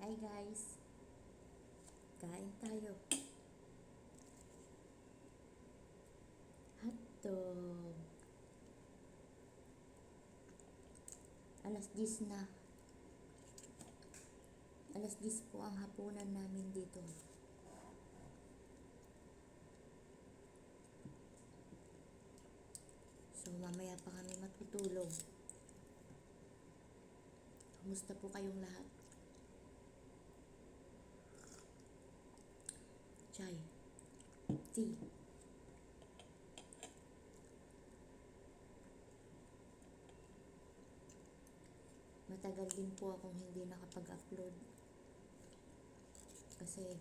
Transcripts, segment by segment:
Hi guys, kain tayo. Hotdog. Alas 10 na. Alas 10 po ang hapunan namin dito. So mamaya pa kami matutulog. Kumusta po kayong lahat? Chai. Tea. Matagal din po akong hindi nakapag-upload. Kasi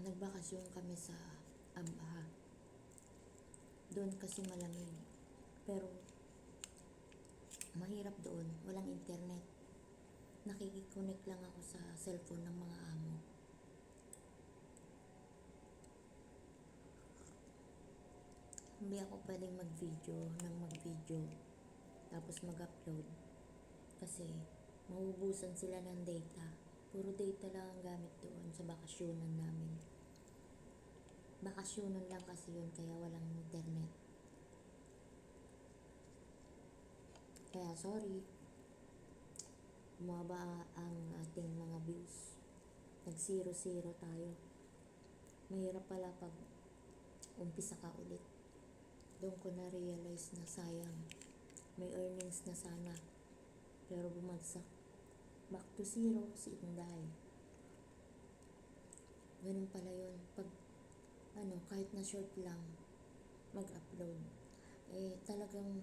nagbakasyon kami sa Abaha. Doon kasi malamig. Pero mahirap doon, walang internet. Nakikiconnect lang ako sa cellphone ng mga amo. Hindi ako pwedeng mag-video tapos mag-upload kasi mauubusan sila ng data. Puro data lang ang gamit doon sa bakasyonan namin. Bakasyonan lang kasi yun kaya walang internet. Kaya sorry, bumaba ang ating mga views. Nag 0-0 tayo. Mahirap pala pag umpisa ka ulit. Doon ko na-realize na sayang. May earnings na sana. Pero bumagsak. Back to 0 si Inday. Ganun pala yun. Pag kahit na short lang mag-upload. Talagang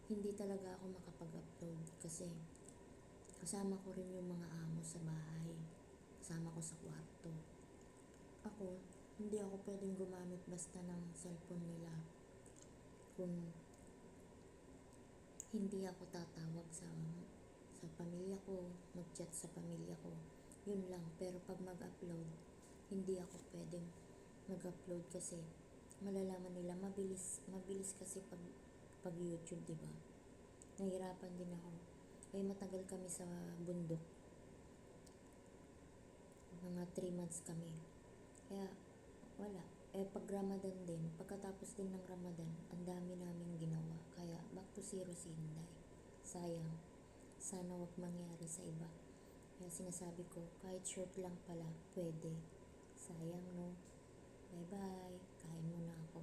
hindi talaga ako makapag-upload kasi kasama ko rin yung mga amo sa bahay. Kasama ko sa kwarto. Ako, hindi ako pwedeng gumamit basta ng cellphone nila kung hindi ako tatawag sa pamilya ko, mag-chat sa pamilya ko. Yun lang. Pero pag mag-upload, hindi ako pwedeng mag-upload kasi malalaman nila mabilis kasi pag YouTube, di ba? Nahirapan din ako. Matagal kami sa bundok. Mga 3 months kami. Kaya wala. Pag Ramadan din, pagkatapos din ng Ramadan, ang dami naming ginawa. Kaya back to 0 si Inday. Sayang. Sana wag mangyari sa iba. Kaya sinasabi ko, kahit short lang pala, pwede. Sayang, no? Bye-bye. Kain muna ako.